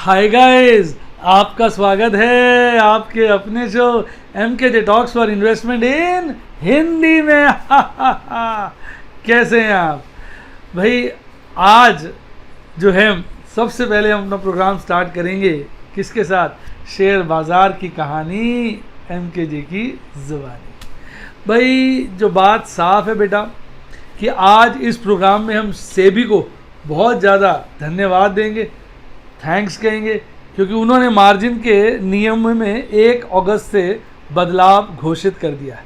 Hi guys, आपका स्वागत है आपके अपने show MKJ talks for investment इन हिंदी में। कैसे हैं आप भाई? आज जो है सबसे पहले हम अपना प्रोग्राम स्टार्ट करेंगे किसके साथ? शेयर बाज़ार की कहानी MKJ की ज़ुबानी। भाई जो बात साफ है बेटा कि आज इस प्रोग्राम में हम सेबी को बहुत ज़्यादा धन्यवाद देंगे, थैंक्स कहेंगे, क्योंकि उन्होंने मार्जिन के नियम में 1 अगस्त से बदलाव घोषित कर दिया है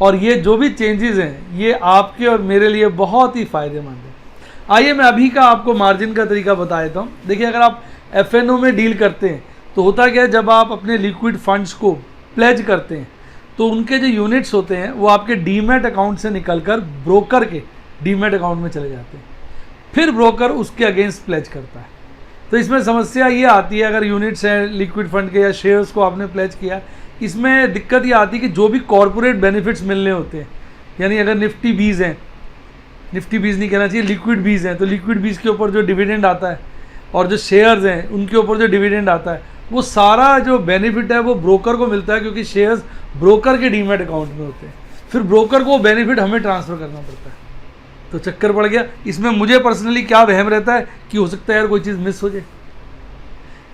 और ये जो भी चेंजेस हैं ये आपके और मेरे लिए बहुत ही फ़ायदेमंद है। आइए मैं अभी का आपको मार्जिन का तरीका बता देता हूँ। देखिए, अगर आप FNO में डील करते हैं तो होता क्या है, जब आप अपने लिक्विड फंड्स को प्लेज करते हैं तो उनके जो यूनिट्स होते हैं वो आपके डीमैट अकाउंट से निकलकर ब्रोकर के डीमैट अकाउंट में चले जाते हैं, फिर ब्रोकर उसके अगेंस्ट प्लेज करता है। तो इसमें समस्या ये आती है, अगर यूनिट्स हैं लिक्विड फंड के या शेयर्स को आपने प्लेज किया, इसमें दिक्कत ये आती है कि जो भी कॉरपोरेट बेनिफिट्स मिलने होते हैं, यानी अगर निफ्टी बीज हैं, निफ्टी बीज नहीं कहना चाहिए, लिक्विड बीज हैं, तो लिक्विड बीज के ऊपर जो डिविडेंड आता है और जो शेयर्स हैं उनके ऊपर जो डिविडेंड आता है, वो सारा जो बेनिफिट है वो ब्रोकर को मिलता है, क्योंकि शेयर्स ब्रोकर के डीमैट अकाउंट में होते हैं। फिर ब्रोकर को बेनिफिट हमें ट्रांसफ़र करना पड़ता है, तो चक्कर पड़ गया। इसमें मुझे पर्सनली क्या वहम रहता है कि हो सकता है यार कोई चीज़ मिस हो जाए,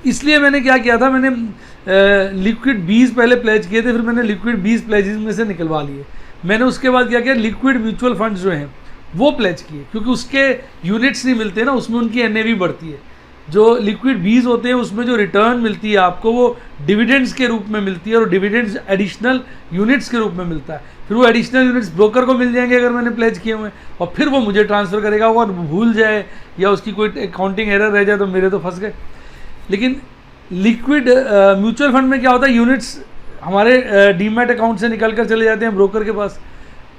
इसलिए मैंने क्या किया था, मैंने लिक्विड बीज पहले प्लेज किए थे, फिर मैंने लिक्विड बीज प्लेजेस में से निकलवा लिए। मैंने उसके बाद क्या किया, लिक्विड म्यूचुअल फंड्स जो हैं वो प्लेज किए, क्योंकि उसके यूनिट्स नहीं मिलते ना, उसमें उनकी NAV बढ़ती है। जो लिक्विड बीज होते हैं उसमें जो रिटर्न मिलती है आपको वो डिविडेंड्स के रूप में मिलती है, और डिविडेंड्स एडिशनल यूनिट्स के रूप में मिलता है। फिर वो एडिशनल यूनिट्स ब्रोकर को मिल जाएंगे अगर मैंने प्लेज किए हुए, और फिर वो मुझे ट्रांसफ़र करेगा। और भूल जाए या उसकी कोई अकाउंटिंग एरर रह जाए तो मेरे तो फंस गए। लेकिन लिक्विड म्यूचुअल फंड में क्या होता है, यूनिट्स हमारे डीमैट अकाउंट से निकल कर चले जाते हैं ब्रोकर के पास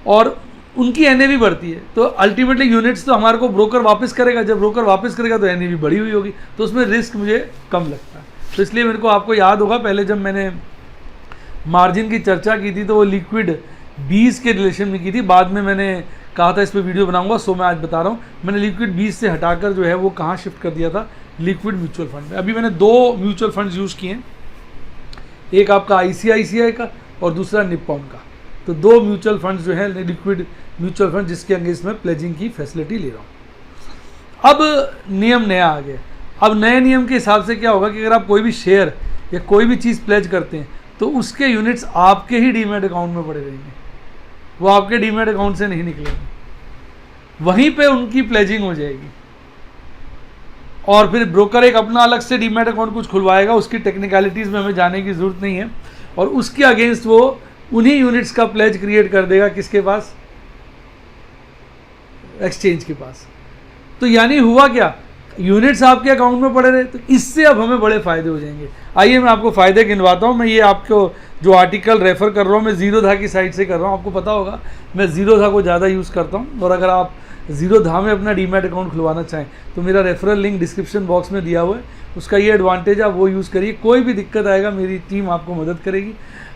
और उनकी NAV बढ़ती है, तो अल्टीमेटली यूनिट्स तो हमारे को ब्रोकर वापस करेगा। जब ब्रोकर वापस करेगा तो NAV बढ़ी हुई होगी, तो उसमें रिस्क मुझे कम लगता है। तो इसलिए मेरे को, आपको याद होगा पहले जब मैंने मार्जिन की चर्चा की थी तो वो लिक्विड बीज के रिलेशन में की थी, बाद में मैंने कहा था इस पर वीडियो बनाऊंगा, सो मैं आज बता रहा हूँ। मैंने लिक्विड बीज से हटाकर जो है वो कहाँ शिफ्ट कर दिया था, लिक्विड म्यूचुअल फंड में। अभी मैंने 2 म्यूचुअल फंड्स यूज़ किए हैं, एक आपका ICICI का और दूसरा निप्पॉन का। तो 2 म्यूचुअल फंड्स जो है लिक्विड म्यूचुअल फंड, जिसके अगेंस्ट में प्लेजिंग की फैसिलिटी ले रहा हूँ। अब नियम नया आ गया। अब नए नियम के हिसाब से क्या होगा कि अगर आप कोई भी शेयर या कोई भी चीज़ प्लेज करते हैं तो उसके यूनिट्स आपके ही डीमैट अकाउंट में पड़े रहेंगे, वो आपके डीमैट अकाउंट से नहीं निकलेंगे, वहीं पे उनकी प्लेजिंग हो जाएगी। और फिर ब्रोकर एक अपना अलग से डीमैट अकाउंट कुछ खुलवाएगा, उसकी टेक्निकलिटीज़ में हमें जाने की ज़रूरत नहीं है, और उसके अगेंस्ट वो उन्हीं यूनिट्स का प्लेज क्रिएट कर देगा, किसके पास? एक्सचेंज के पास। तो यानी हुआ क्या, यूनिट्स आपके अकाउंट में पड़े रहे, तो इससे अब हमें बड़े फ़ायदे हो जाएंगे। आइए मैं आपको फ़ायदे गिनवाता हूँ। मैं ये आपको जो आर्टिकल रेफ़र कर रहा हूँ मैं ज़ीरोधा की साइट से कर रहा हूँ। आपको पता होगा मैं ज़ीरोधा को ज़्यादा यूज़ करता हूँ, और अगर आप ज़ीरोधा में अपना डीमैट अकाउंट खुलवाना चाहें तो मेरा रेफरल लिंक डिस्क्रिप्शन बॉक्स में दिया हुआ है। उसका ये एडवांटेज आप वो यूज़ करिए, कोई भी दिक्कत आएगा मेरी टीम आपको मदद करेगी।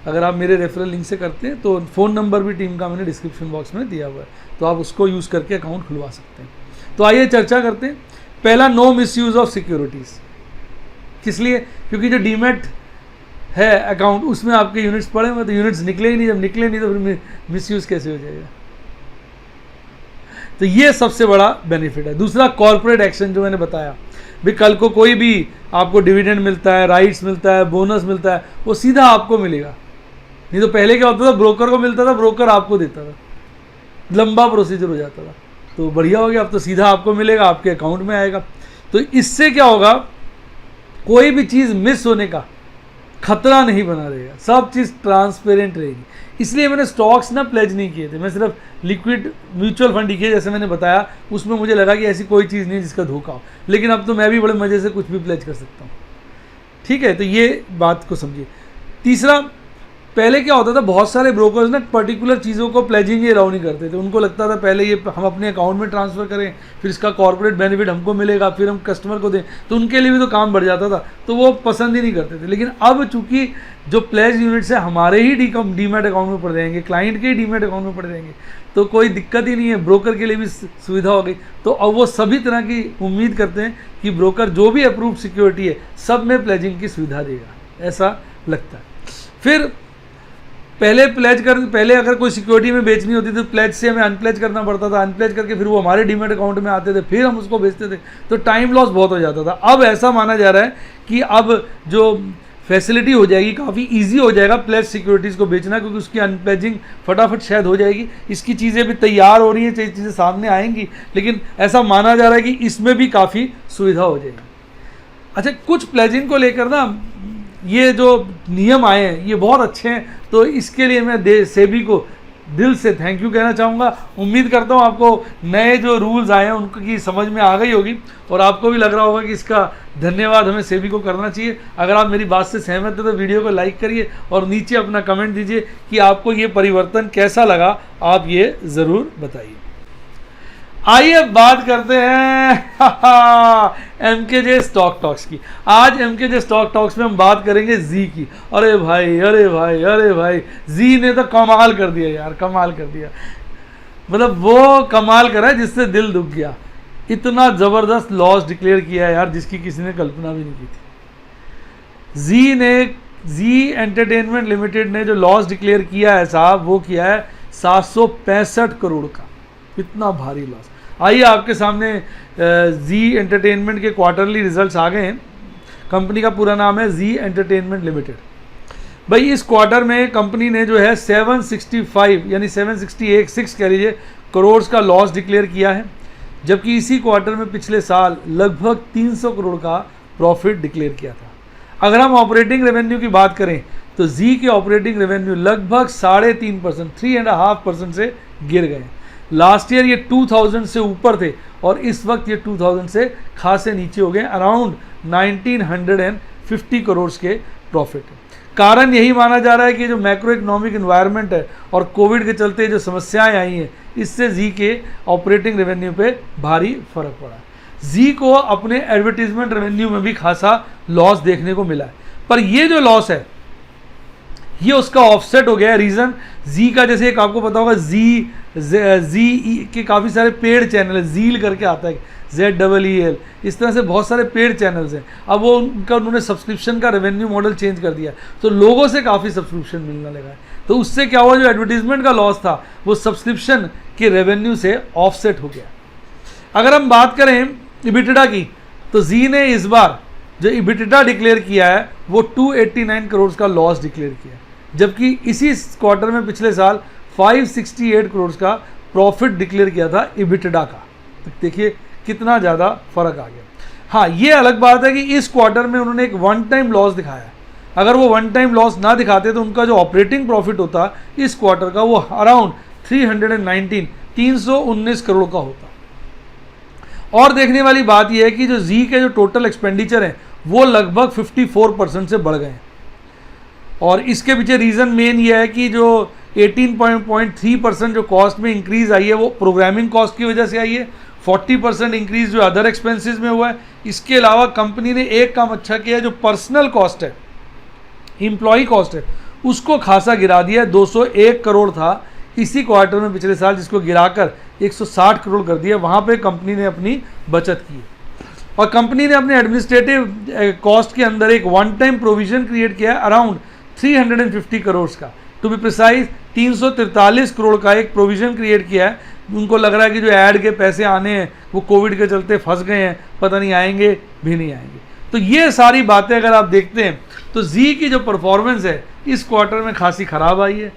अगर आप मेरे रेफरल लिंक से करते हैं तो फ़ोन नंबर भी टीम का मैंने डिस्क्रिप्शन बॉक्स में दिया हुआ है, तो आप उसको यूज़ करके अकाउंट खुलवा सकते हैं। तो आइए चर्चा करते हैं। पहला, नो मिसयूज़ ऑफ सिक्योरिटीज़। किस लिए? क्योंकि जो डीमैट है अकाउंट उसमें आपके यूनिट्स पड़े हुए, तो यूनिट्स निकले ही नहीं, जब निकले नहीं तो फिर मिसयूज़ कैसे हो जाएगा। तो ये सबसे बड़ा बेनिफिट है। दूसरा, कॉर्पोरेट एक्शन जो मैंने बताया, भी कल को कोई भी आपको डिविडेंड मिलता है, राइट्स मिलता है, बोनस मिलता है, वो सीधा आपको मिलेगा। नहीं तो पहले क्या होता था, ब्रोकर को मिलता था, ब्रोकर आपको देता था, लंबा प्रोसीजर हो जाता था। तो बढ़िया हो गया, अब तो सीधा आपको मिलेगा, आपके अकाउंट में आएगा। तो इससे क्या होगा, कोई भी चीज़ मिस होने का खतरा नहीं बना रहेगा, सब चीज़ ट्रांसपेरेंट रहेगी। इसलिए मैंने स्टॉक्स ना प्लेज नहीं किए थे, मैं सिर्फ लिक्विड म्यूचुअल फंड ही किए, जैसे मैंने बताया। उसमें मुझे लगा कि ऐसी कोई चीज़ नहीं जिसका धोखा हो, लेकिन अब तो मैं भी बड़े मज़े से कुछ भी प्लेज कर सकता हूँ। ठीक है, तो ये बात को समझिए। तीसरा, पहले क्या होता था, बहुत सारे ब्रोकर्स ना पर्टिकुलर चीज़ों को प्लेजिंग ही अलाउ नहीं करते थे। उनको लगता था पहले ये हम अपने अकाउंट में ट्रांसफ़र करें, फिर इसका कॉर्पोरेट बेनिफिट हमको मिलेगा, फिर हम कस्टमर को दें, तो उनके लिए भी तो काम बढ़ जाता था, तो वो पसंद ही नहीं करते थे। लेकिन अब चूंकि जो प्लेज यूनिट्स है हमारे ही डीमैट अकाउंट में पड़ जाएंगे, क्लाइंट के ही डीमैट अकाउंट में पड़ जाएंगे, तो कोई दिक्कत ही नहीं है, ब्रोकर के लिए भी सुविधा हो गई। तो अब वो सभी तरह की उम्मीद करते हैं कि ब्रोकर जो भी अप्रूव्ड सिक्योरिटी है सब में प्लेजिंग की सुविधा देगा, ऐसा लगता है। फिर पहले अगर कोई सिक्योरिटी में बेचनी होती तो प्लेज से हमें अनप्लेज करना पड़ता था, अनप्लेज करके फिर वो हमारे डीमैट अकाउंट में आते थे, फिर हम उसको बेचते थे, तो टाइम लॉस बहुत हो जाता था। अब ऐसा माना जा रहा है कि अब जो फैसिलिटी हो जाएगी, काफ़ी इजी हो जाएगा प्लेज सिक्योरिटीज़ को बेचना, क्योंकि उसकी अनप्लेजिंग फटाफट शायद हो जाएगी। इसकी चीज़ें भी तैयार हो रही हैं, चीज़ें सामने आएंगी, लेकिन ऐसा माना जा रहा है कि इसमें भी काफ़ी सुविधा हो जाएगी। अच्छा, कुछ प्लेजिंग को लेकर ना ये जो नियम आए हैं ये बहुत अच्छे हैं, तो इसके लिए मैं सेबी को दिल से थैंक यू कहना चाहूँगा। उम्मीद करता हूँ आपको नए जो रूल्स आए हैं उनकी समझ में आ गई होगी, और आपको भी लग रहा होगा कि इसका धन्यवाद हमें सेबी को करना चाहिए। अगर आप मेरी बात से सहमत हैं तो वीडियो को लाइक करिए और नीचे अपना कमेंट दीजिए कि आपको ये परिवर्तन कैसा लगा, आप ये ज़रूर बताइए। आइए बात करते हैं एमकेजे स्टॉक टॉक्स की। आज एमकेजे स्टॉक टॉक्स में हम बात करेंगे जी की। अरे भाई अरे भाई अरे भाई, जी ने तो कमाल कर दिया यार, कमाल कर दिया। मतलब वो कमाल करा जिससे दिल दुख गया। इतना ज़बरदस्त लॉस डिक्लेयर किया है यार, जिसकी किसी ने कल्पना भी नहीं की थी। जी एंटरटेनमेंट लिमिटेड ने जो लॉस डिक्लेयर किया है साहब, वो किया है 765 करोड़ का। इतना भारी लॉस। आइए आपके सामने जी एंटरटेनमेंट के क्वार्टरली रिजल्ट्स आ गए हैं। कंपनी का पूरा नाम है जी एंटरटेनमेंट लिमिटेड। भाई इस क्वार्टर में कंपनी ने जो है 765 यानी 768 कह लीजिए करोड़ का लॉस डिक्लेयर किया है, जबकि इसी क्वार्टर में पिछले साल लगभग 300 करोड़ का प्रॉफिट डिक्लेयर किया था। अगर हम ऑपरेटिंग रेवेन्यू की बात करें तो जी के ऑपरेटिंग रेवेन्यू लगभग 3.5% 3.5% से गिर गए। लास्ट ईयर ये 2000 से ऊपर थे और इस वक्त ये 2000 से खासे नीचे हो गए, अराउंड 1950 करोड़ के प्रॉफिट। कारण यही माना जा रहा है कि जो मैक्रो इकोनॉमिक इन्वायरमेंट है और कोविड के चलते जो समस्याएं आई हैं, इससे जी के ऑपरेटिंग रेवेन्यू पे भारी फर्क पड़ा है। जी को अपने एडवर्टीजमेंट रेवेन्यू में भी खासा लॉस देखने को मिला है, पर ये जो लॉस है ये उसका ऑफसेट हो गया है। रीज़न जी का, जैसे एक आपको पता होगा जी के काफ़ी सारे पेड चैनल है, जील करके आता है ZEEL, इस तरह से बहुत सारे पेड चैनल्स हैं। अब वो उन्होंने सब्सक्रिप्शन का रेवेन्यू मॉडल चेंज कर दिया, तो लोगों से काफ़ी सब्सक्रिप्शन मिलने लगा है। तो उससे क्या हुआ, जो एडवर्टीजमेंट का लॉस था वो सब्सक्रिप्शन के रेवेन्यू से ऑफसेट हो गया। अगर हम बात करें इबिटिडा की, तो जी ने इस बार जो इबिटिडा डिक्लेयर किया है वो 289 करोड़ का लॉस डिक्लेयर किया है, जबकि इसी क्वार्टर में पिछले साल 568 करोड़ का प्रॉफिट डिक्लेयर किया था इबिटिडा का। तो देखिए कितना ज़्यादा फर्क आ गया। हाँ, ये अलग बात है कि इस क्वार्टर में उन्होंने एक वन टाइम लॉस दिखाया। अगर वो वन टाइम लॉस ना दिखाते तो उनका जो ऑपरेटिंग प्रॉफिट होता इस क्वार्टर का वो अराउंड 319 करोड़ का होता। और देखने वाली बात यह है कि जो जी के जो टोटल एक्सपेंडिचर हैं वो लगभग 54% से बढ़ गए, और इसके पीछे रीज़न मेन ये है कि जो 18.3% जो कॉस्ट में इंक्रीज़ आई है वो प्रोग्रामिंग कॉस्ट की वजह से आई है। 40% इंक्रीज़ जो अदर एक्सपेंसेस में हुआ है। इसके अलावा कंपनी ने एक काम अच्छा किया है, जो पर्सनल कॉस्ट है, एम्प्लॉई कॉस्ट है, उसको खासा गिरा दिया है। 201 करोड़ था इसी क्वार्टर में पिछले साल, जिसको गिराकर 160 करोड़ कर दिया। वहाँ पे कंपनी ने अपनी बचत की, और कंपनी ने अपने एडमिनिस्ट्रेटिव कॉस्ट के अंदर एक वन टाइम प्रोविजन क्रिएट किया है अराउंड 350 करोड़ का। टू बी प्रिसाइज 343 करोड़ का एक प्रोविजन क्रिएट किया है। उनको लग रहा है कि जो ऐड के पैसे आने हैं वो कोविड के चलते फंस गए हैं, पता नहीं आएंगे भी नहीं आएंगे। तो ये सारी बातें अगर आप देखते हैं तो जी की जो परफॉर्मेंस है इस क्वार्टर में खासी ख़राब आई है,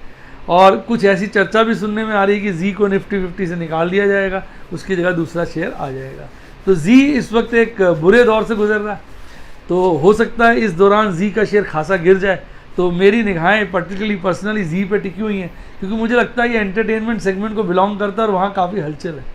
और कुछ ऐसी चर्चा भी सुनने में आ रही है कि जी को निफ्टी 50 से निकाल दिया जाएगा, उसकी जगह दूसरा शेयर आ जाएगा। तो जी इस वक्त एक बुरे दौर से गुजर रहा है, तो हो सकता है इस दौरान जी का शेयर खासा गिर जाए। तो मेरी निगाहें पर्टिकुलरली पर्सनली जी पे टिकी हुई हैं, क्योंकि मुझे लगता है ये एंटरटेनमेंट सेगमेंट को बिलोंग करता है और वहाँ काफ़ी हलचल है।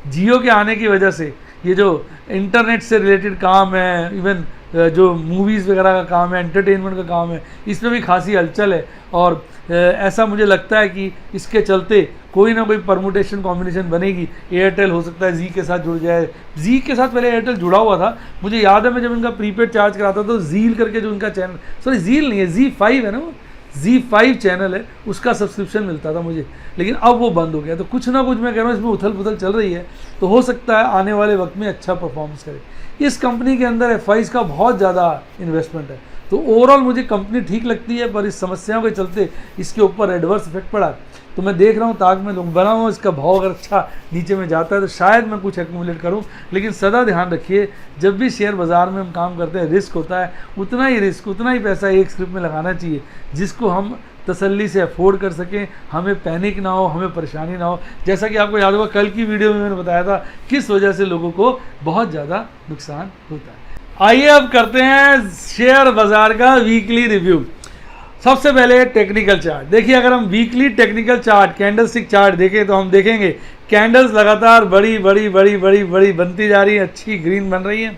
जियो के आने की वजह से ये जो इंटरनेट से रिलेटेड काम है, इवन जो मूवीज़ वगैरह का काम है, एंटरटेनमेंट का काम है, इसमें भी खासी हलचल है। और ऐसा मुझे लगता है कि इसके चलते कोई ना कोई परमुटेशन कॉम्बिनेशन बनेगी। एयरटेल हो सकता है जी के साथ जुड़ जाए। जी के साथ पहले एयरटेल जुड़ा हुआ था, मुझे याद है मैं जब इनका प्रीपेड चार्ज कराता था तो जील करके जो इनका चैनल, सॉरी जील नहीं है, Z5 है ना, वो Z5 चैनल है, उसका सब्सक्रिप्शन मिलता था मुझे, लेकिन अब वो बंद हो गया। तो कुछ ना कुछ मैं कह रहा हूँ इसमें उथल पुथल चल रही है, तो हो सकता है आने वाले वक्त में अच्छा परफॉर्मेंस करे। इस कंपनी के अंदर FIs का बहुत ज़्यादा इन्वेस्टमेंट है, तो ओवरऑल मुझे कंपनी ठीक लगती है, पर इस समस्याओं के चलते इसके ऊपर एडवर्स इफेक्ट पड़ा। तो मैं देख रहा हूँ ताक में लोग बना हुआ, इसका भाव अगर अच्छा नीचे में जाता है तो शायद मैं कुछ एक्यूमुलेट करूँ। लेकिन सदा ध्यान रखिए, जब भी शेयर बाज़ार में हम काम करते हैं रिस्क होता है, उतना ही रिस्क, उतना ही पैसा एक स्क्रिप्ट में लगाना चाहिए जिसको हम तसल्ली से अफोर्ड कर सकें, हमें पैनिक ना हो, हमें परेशानी ना हो। जैसा कि आपको याद होगा कल की वीडियो में मैंने बताया था किस वजह से लोगों को बहुत ज़्यादा नुकसान होता है। आइए अब करते हैं शेयर बाज़ार का वीकली रिव्यू। सबसे पहले टेक्निकल चार्ट देखिए। अगर हम weekly technical chart, candlestick chart देखें तो हम देखेंगे कैंडल्स लगातार बड़ी बड़ी बड़ी बड़ी बड़ी बनती जा रही है, अच्छी ग्रीन बन रही है।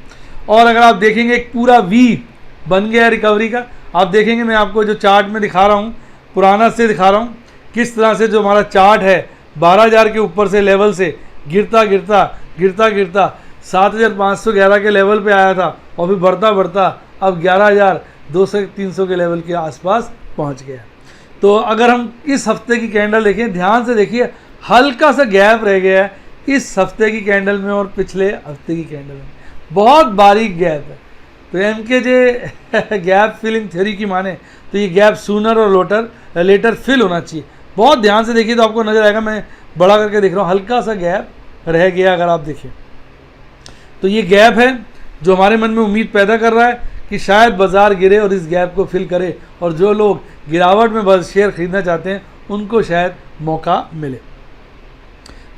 और अगर आप देखेंगे एक पूरा वी बन गया रिकवरी का। आप देखेंगे मैं आपको जो चार्ट में दिखा रहा हूँ, पुराना से दिखा रहा हूँ किस तरह से जो हमारा चार्ट है 12,000 के ऊपर से लेवल से गिरता गिरता गिरता गिरता 7,511 के लेवल पे आया था, और फिर बढ़ता बढ़ता अब 11,200-300 के लेवल के आसपास पहुंच गया। तो अगर हम इस हफ्ते की कैंडल देखें, ध्यान से देखिए, हल्का सा गैप रह गया है इस हफ्ते की कैंडल में और पिछले हफ्ते की कैंडल में, बहुत बारीक गैप है। तो MKJ गैप फिलिंग थ्योरी की माने तो ये गैप सूनर और लेटर फिल होना चाहिए। बहुत ध्यान से देखिए तो आपको नजर आएगा, मैं बड़ा करके देख रहा हूँ, हल्का सा गैप रह गया। अगर आप देखें तो ये गैप है जो हमारे मन में उम्मीद पैदा कर रहा है कि शायद बाजार गिरे और इस गैप को फिल करे, और जो लोग गिरावट में बस शेयर खरीदना चाहते हैं उनको शायद मौका मिले।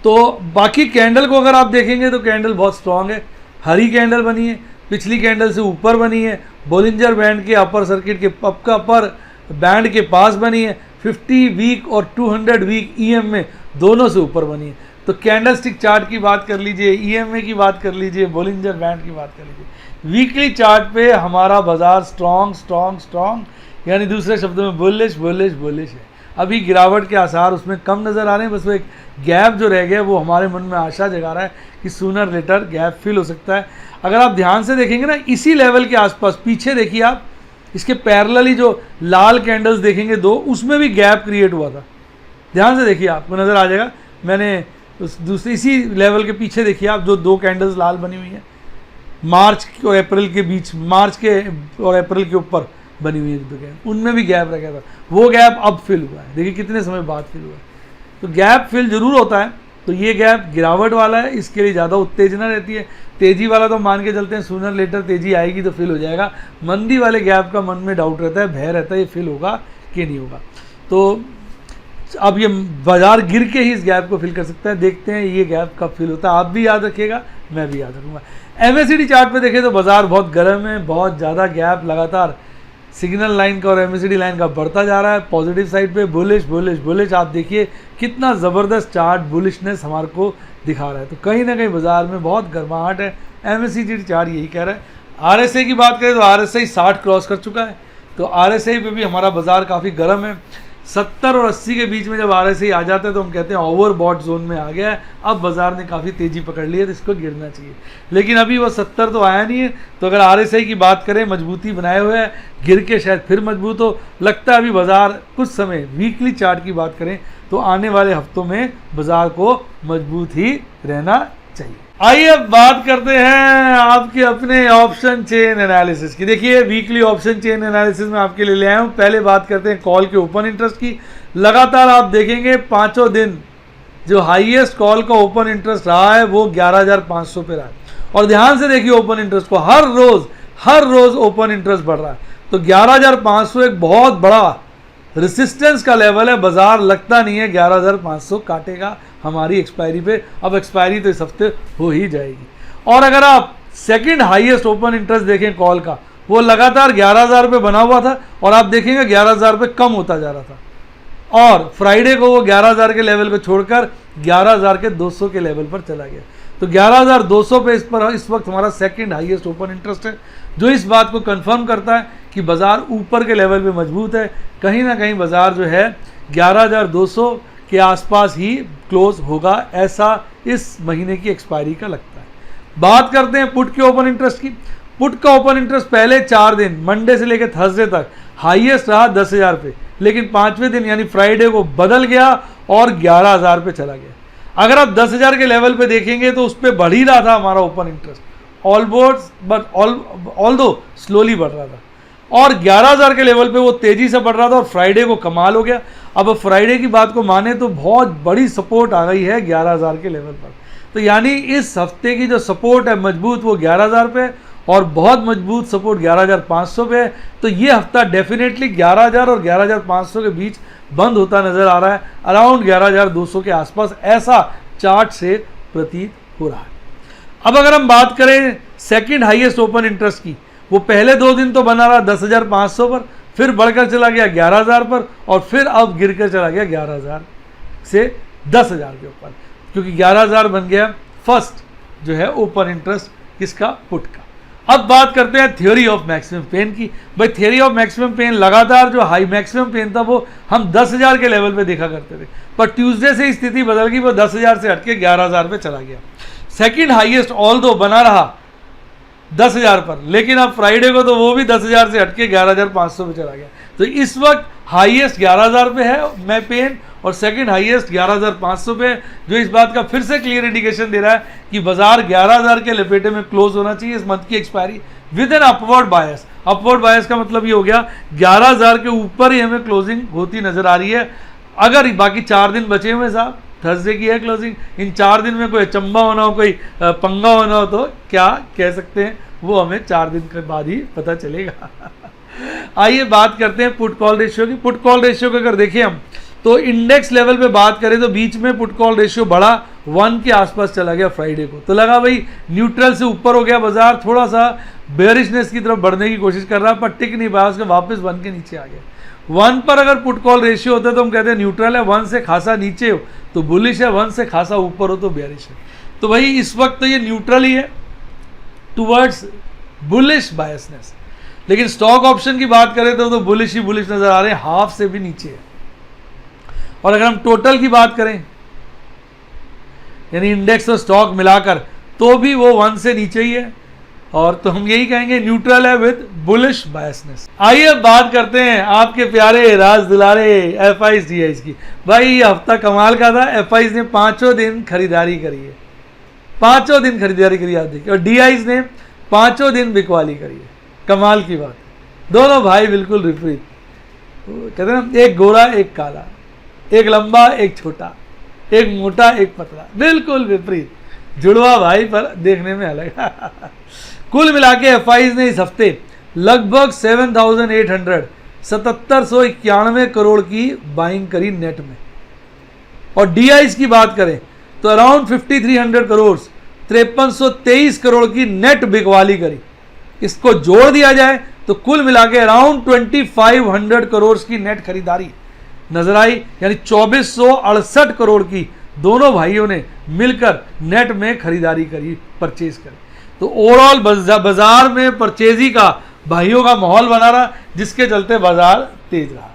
तो बाकी कैंडल को अगर आप देखेंगे तो कैंडल बहुत स्ट्रांग है, हरी कैंडल बनी है, पिछली कैंडल से ऊपर बनी है, बोलिंजर बैंड के अपर सर्किट के अपर बैंड के पास बनी है, 50 वीक और 200 वीक EM में दोनों से ऊपर बनी है। तो कैंडलस्टिक चार्ट की बात कर लीजिए, EMA की बात कर लीजिए, बोलिंजर बैंड की बात कर लीजिए, वीकली चार्ट पे हमारा बाजार स्ट्रॉन्ग स्ट्रॉन्ग स्ट्रॉन्ग, यानी दूसरे शब्दों में बुलिश बुलिश बुलिश है। अभी गिरावट के आसार उसमें कम नज़र आ रहे हैं, बस वो एक गैप जो रह गया वो हमारे मन में आशा जगा रहा है कि सूनर लेटर गैप फिल हो सकता है। अगर आप ध्यान से देखेंगे ना, इसी लेवल के आसपास पीछे देखिए आप, इसके पैरेलली जो लाल कैंडल्स देखेंगे दो, उसमें भी गैप क्रिएट हुआ था। ध्यान से देखिए, आपको नज़र आ जाएगा। मैंने उस दूसरे इसी लेवल के पीछे देखिए आप, जो दो कैंडल्स लाल बनी हुई हैं, मार्च और अप्रैल के बीच, मार्च के और अप्रैल के ऊपर बनी हुई है, उनमें भी गैप रह गया था। वो गैप अब फिल हुआ है, देखिए कितने समय बाद फिल हुआ है। तो गैप फिल जरूर होता है। तो ये गैप गिरावट वाला है, इसके लिए ज़्यादा उत्तेजना रहती है। तेज़ी वाला तो मान के चलते हैं सूनर लेटर तेज़ी आएगी तो फिल हो जाएगा। मंदी वाले गैप का मन में डाउट रहता है, भय रहता है ये फिल होगा कि नहीं होगा। तो अब ये बाजार गिर के ही इस गैप को फिल कर सकता है। देखते हैं ये गैप कब फिल होता है, आप भी याद रखिएगा, मैं भी याद रखूँगा। MACD चार्ट पे देखें तो बाजार बहुत गर्म है, बहुत ज़्यादा गैप लगातार सिग्नल लाइन का और MACD लाइन का बढ़ता जा रहा है। पॉजिटिव साइड पे बुलिश बुलिश बुलिश, आप देखिए कितना ज़बरदस्त चार्ट बुलिशनेस हमारे को दिखा रहा है। तो कहीं ना कहीं बाजार में बहुत गर्माहट है। MACD चार्ट यही कह रहा है। RSI की बात करें तो RSI 60 क्रॉस कर चुका है। तो RSI पे भी हमारा बाजार काफ़ी गर्म है। 70 और 80 के बीच में जब RSI आ जाता है तो हम कहते हैं ओवरबॉट जोन में आ गया है। अब बाजार ने काफ़ी तेज़ी पकड़ ली है तो इसको गिरना चाहिए, लेकिन अभी वो 70 तो आया नहीं है। तो अगर RSI की बात करें, मजबूती बनाए हुए है, गिर के शायद फिर मजबूत हो। लगता है अभी बाजार कुछ समय, वीकली चार्ट की बात करें तो आने वाले हफ्तों में बाजार को मजबूत ही रहना चाहिए। आइए अब बात करते हैं आपके अपने ऑप्शन चेन एनालिसिस की। देखिए वीकली ऑप्शन चेन एनालिसिस में आपके लिए ले आया हूँ। पहले बात करते हैं कॉल के ओपन इंटरेस्ट की। लगातार आप देखेंगे पाँचों दिन जो हाईएस्ट कॉल का ओपन इंटरेस्ट रहा है वो 11,500 पे रहा है। और ध्यान से देखिए ओपन इंटरेस्ट को, हर रोज ओपन इंटरेस्ट बढ़ रहा है। तो 11,500 एक बहुत बड़ा रेसिस्टेंस का लेवल है। बाजार लगता नहीं है 11,500 काटेगा हमारी एक्सपायरी पे। अब एक्सपायरी तो इस हफ्ते हो ही जाएगी। और अगर आप सेकंड हाईएस्ट ओपन इंटरेस्ट देखें कॉल का, वो लगातार 11,000 पे बना हुआ था और आप देखेंगे 11,000 पे कम होता जा रहा था। और फ्राइडे को वो 11,000 के लेवल को छोड़कर 11,200 के लेवल पर चला गया। तो 11,200 पे इस वक्त हमारा सेकंड हाईएस्ट ओपन इंटरेस्ट है, जो इस बात को कंफर्म करता है कि बाजार ऊपर के लेवल पे मजबूत है। कहीं ना कहीं बाजार जो है 11,200 के आसपास ही क्लोज होगा, ऐसा इस महीने की एक्सपायरी का लगता है। बात करते हैं पुट के ओपन इंटरेस्ट की। पुट का ओपन इंटरेस्ट पहले 4 दिन मंडे से लेकर थर्सडे तक हाईएस्ट रहा 10,000 पे, लेकिन 5वें दिन यानी फ्राइडे को बदल गया और 11,000 पे चला गया। अगर आप 10,000 के लेवल पे देखेंगे तो उस पर बढ़ ही रहा था हमारा ओपन इंटरेस्ट, ऑल्दो स्लोली बढ़ रहा था, और 11,000 के लेवल पे वो तेजी से बढ़ रहा था और फ्राइडे को कमाल हो गया। अब फ्राइडे की बात को माने तो बहुत बड़ी सपोर्ट आ गई है 11,000 के लेवल पर। तो यानी इस हफ्ते की जो सपोर्ट है मजबूत वो 11,000 पे और बहुत मजबूत सपोर्ट 11,500 पे है। तो ये हफ्ता डेफिनेटली 11,000 और 11,500 के बीच बंद होता नजर आ रहा है, अराउंड 11,200 के आसपास, ऐसा चार्ट से प्रतीत हो रहा है। अब अगर हम बात करें सेकंड हाईएस्ट ओपन इंटरेस्ट की, वो पहले 2 दिन तो बना रहा 10,500 पर, फिर बढ़कर चला गया 11,000 पर और फिर अब गिरकर चला गया 11,000 से 10,000 के ऊपर, क्योंकि 11,000 बन गया फर्स्ट जो है ओपन इंटरेस्ट किसका, पुट का। अब बात करते हैं थ्योरी ऑफ मैक्सिमम पेन की। भाई थ्योरी ऑफ मैक्सिमम पेन लगातार जो हाई मैक्सिमम पेन था वो हम 10,000 के लेवल पे देखा करते थे, पर ट्यूसडे से स्थिति बदल गई, वो 10,000 से हटके 11,000 पे चला गया। सेकंड हाईएस्ट ऑल्दो बना रहा 10,000 पर, लेकिन अब फ्राइडे को तो वो भी 10,000 से हटके 11,500 पे चला गया। तो इस वक्त हाईएस्ट 11,000 पे है मैं पेन और सेकंड हाईएस्ट 11,500 पे, जो इस बात का फिर से क्लियर इंडिकेशन दे रहा है कि बाजार 11,000 के लपेटे में क्लोज होना चाहिए इस मंथ की expiry with an upward bias. Upward bias का मतलब ये हो गया 11,000 के ऊपर ही हमें क्लोजिंग होती नजर आ रही है। अगर बाकी 4 दिन बचे हुए साहब, थर्सडे की है क्लोजिंग, इन 4 दिन में कोई अचंबा होना हो, कोई पंगा होना हो तो क्या कह सकते हैं, वो हमें 4 दिन के बाद ही पता चलेगा। आइए बात करते हैं पुट कॉल रेशियो की। पुट कॉल रेशियो को अगर देखें हम तो इंडेक्स लेवल पे बात करें तो बीच में पुट कॉल रेशियो बढ़ा 1 के आसपास चला गया फ्राइडे को, तो लगा भाई न्यूट्रल से ऊपर हो गया बाजार, थोड़ा सा बेयरिशनेस की तरफ बढ़ने की कोशिश कर रहा है, पर टिक नहीं पाया, उसके वापस 1 के नीचे आ गया। 1 पर अगर पुट कॉल रेशियो होता है तो हम कहते हैं न्यूट्रल है, 1 से खासा नीचे हो तो बुलिश है, 1 से खासा ऊपर हो तो बेयरिश है। तो भाई इस वक्त तो ये न्यूट्रल ही है टुवर्ड्स बुलिश बायसनेस, लेकिन स्टॉक ऑप्शन की बात करें तो बुलिश ही बुलिश नजर आ रहे हैं, हाफ से भी नीचे है। और अगर हम टोटल की बात करें यानी इंडेक्स और स्टॉक मिलाकर तो भी वो 1 से नीचे ही है, और तो हम यही कहेंगे न्यूट्रल है विद बुलिश बायसनेस। आइए बात करते हैं आपके प्यारे राज दुलारे एफआईज डीआईज की। भाई ये हफ्ता कमाल का था, एफआईज ने 5 दिन खरीदारी करी है, 5 दिन खरीदारी करी आप देखिए, और डीआईज ने 5 दिन बिकवाली करी है। कमाल की बात, दोनों भाई बिल्कुल विपरीत, कहते हैं ना, एक गोरा एक काला, एक लंबा एक छोटा, एक मोटा एक पतला, बिल्कुल विपरीत जुड़वा भाई, पर देखने में अलग। कुल मिला के एफआईज ने इस हफ्ते लगभग 7,791 करोड़ की बाइंग करी नेट में, और डीआईज की बात करें तो अराउंड 5,300 करोड़ 5,323 करोड़ की नेट बिकवाली करी। इसको जोड़ दिया जाए तो कुल मिला के अराउंड 2,500 करोड़ की नेट खरीदारी नजर आई, यानी 2,468 करोड़ की दोनों भाइयों ने मिलकर नेट में खरीदारी करी, परचेज करी। तो ओवरऑल बाजार में परचेजी का भाइयों का माहौल बना रहा, जिसके चलते बाजार तेज रहा।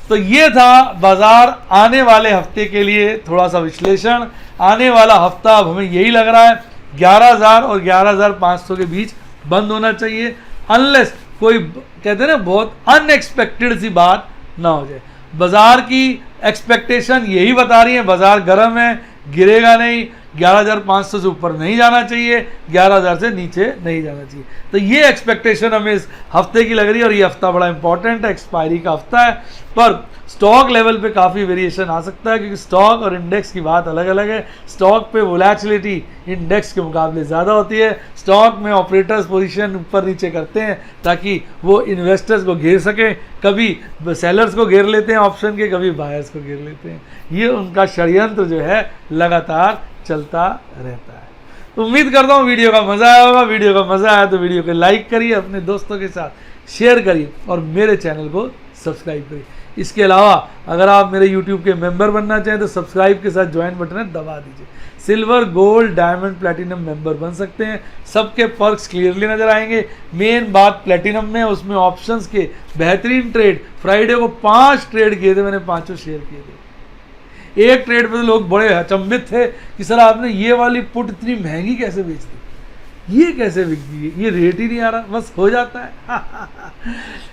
तो ये था बाजार आने वाले हफ्ते के लिए थोड़ा सा विश्लेषण। आने वाला हफ्ता अब हमें यही लग रहा है 11,000 और 11,500 के बीच बंद होना चाहिए, अनलेस कोई कहते हैं ना बहुत अनएक्सपेक्टेड सी बात ना हो जाए। बाजार की एक्सपेक्टेशन यही बता रही है बाजार गर्म है, गिरेगा नहीं, 11,500 से ऊपर नहीं जाना चाहिए, 11,000 से नीचे नहीं जाना चाहिए। तो ये एक्सपेक्टेशन हमें इस हफ्ते की लग रही है, और ये हफ्ता बड़ा इंपॉर्टेंट है, एक्सपायरी का हफ्ता है। पर स्टॉक लेवल पे काफ़ी वेरिएशन आ सकता है, क्योंकि स्टॉक और इंडेक्स की बात अलग अलग है। स्टॉक पे वोलैटिलिटी इंडेक्स के मुकाबले ज़्यादा होती है। स्टॉक में ऑपरेटर्स पोजीशन ऊपर नीचे करते हैं ताकि वो इन्वेस्टर्स को घेर सकें, कभी सेलर्स को घेर लेते हैं ऑप्शन के, कभी बायर्स को घेर लेते हैं। ये उनका षड्यंत्र जो है लगातार चलता रहता है। तो उम्मीद करता हूँ वीडियो का मज़ा आया होगा। वीडियो का मज़ा आया तो वीडियो को लाइक करिए, अपने दोस्तों के साथ शेयर करिए और मेरे चैनल को सब्सक्राइब करिए। इसके अलावा अगर आप मेरे यूट्यूब के मेंबर बनना चाहें तो सब्सक्राइब के साथ ज्वाइन बटन है दबा दीजिए। Silver, gold, diamond, platinum member बन सकते हैं। सबके पर्क्स क्लियरली नजर आएंगे। मेन बात प्लेटिनम में, उसमें ऑप्शंस के बेहतरीन ट्रेड। फ्राइडे को 5 ट्रेड किए थे मैंने, 5 शेयर किए थे। एक ट्रेड पे तो लोग बड़े अचंभित थे कि सर आपने ये वाली पुट इतनी महंगी कैसे बेच दी, ये कैसे बिक गई, ये रेट ही नहीं आ रहा। बस हो जाता है।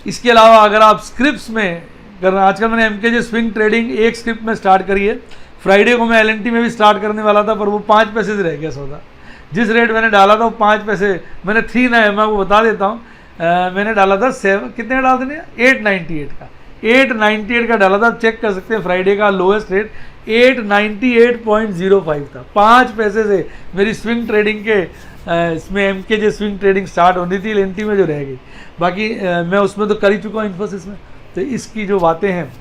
इसके अलावा अगर आप स्क्रिप्ट्स में करना, आजकल मैंने MKJ स्विंग ट्रेडिंग एक स्क्रिप्ट में स्टार्ट करी है। फ्राइडे को मैं LNT में भी स्टार्ट करने वाला था, पर वो 5 पैसे से रह गया सौदा। जिस रेट मैंने डाला था वो 5 पैसे, मैंने 3 ना, मैं आपको बता देता हूँ, मैंने डाला था 7, कितने का डाल देने, 898 का, 898 का डाला था। आप चेक कर सकते हैं फ्राइडे का लोएस्ट रेट 898.05 था। 5 पैसे से मेरी स्विंग ट्रेडिंग के इसमें MKJ स्विंग ट्रेडिंग स्टार्ट होनी थी, LNT में जो रह गई। बाकी मैं उसमें तो कर ही चुका हूँ इन्फोसिस में। तो इसकी जो बातें हैं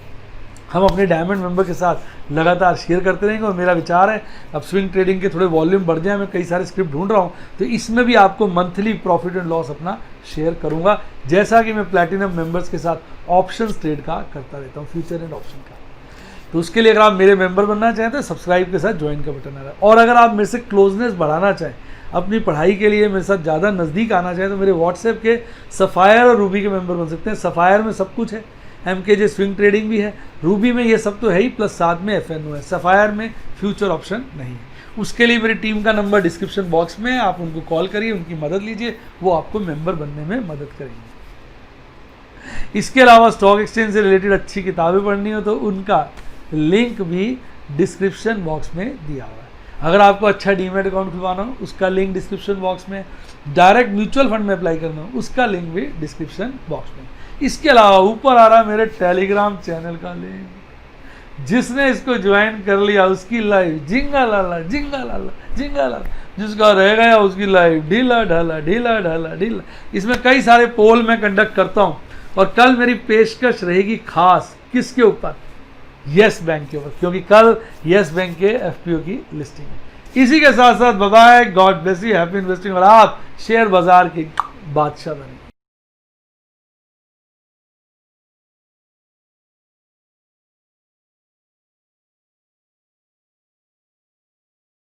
हम अपने डायमंड मेंबर के साथ लगातार शेयर करते रहेंगे। और मेरा विचार है अब स्विंग ट्रेडिंग के थोड़े वॉल्यूम बढ़ जाए, मैं कई सारे स्क्रिप्ट ढूंढ रहा हूँ, तो इसमें भी आपको मंथली प्रॉफिट एंड लॉस अपना शेयर करूँगा, जैसा कि मैं प्लैटिनम मेंबर्स के साथ ऑप्शंस ट्रेड का करता रहता हूँ, फ्यूचर एंड ऑप्शन का। तो उसके लिए अगर आप मेरे मेंबर बनना चाहें तो सब्सक्राइब के साथ ज्वाइन का बटन आ रहा है। और अगर आप मेरे से क्लोजनेस बढ़ाना चाहें, अपनी पढ़ाई के लिए मेरे साथ ज़्यादा नज़दीक आना चाहें, तो मेरे व्हाट्सएप के सफ़ायर और रूबी के मेंबर बन सकते हैं। सफ़ायर में सब कुछ है, MKJ स्विंग ट्रेडिंग भी है, रूबी में ये सब तो है ही, प्लस साथ में FNO है। सफ़ायर में फ्यूचर ऑप्शन नहीं है। उसके लिए मेरी टीम का नंबर डिस्क्रिप्शन बॉक्स में है, आप उनको कॉल करिए, उनकी मदद लीजिए, वो आपको मेंबर बनने में मदद करेंगे। इसके अलावा स्टॉक एक्सचेंज से रिलेटेड अच्छी किताबें पढ़नी हो तो उनका लिंक भी डिस्क्रिप्शन बॉक्स में दिया हुआ है। अगर आपको अच्छा डीमैट अकाउंट खुलवाना हो उसका लिंक डिस्क्रिप्शन बॉक्स में, डायरेक्ट म्यूचुअल फंड में अप्लाई करना हो उसका लिंक भी डिस्क्रिप्शन बॉक्स में। इसके अलावा ऊपर आ रहा मेरे टेलीग्राम चैनल का लिंक, जिसने इसको ज्वाइन कर लिया उसकी लाइफ जिंगा लाला जिंगा लाला जिंगा लाला, जिसका रह गया उसकी लाइफ ढीला ढाला ढीला ढाला ढीला। इसमें कई सारे पोल मैं कंडक्ट करता हूँ और कल मेरी पेशकश रहेगी खास, किसके ऊपर, यस बैंक के ऊपर, क्योंकि कल यस बैंक के FPO की लिस्टिंग है। इसी के साथ साथ bye bye, God bless you, happy investing, और आप शेयर बाजार के बादशाह बने।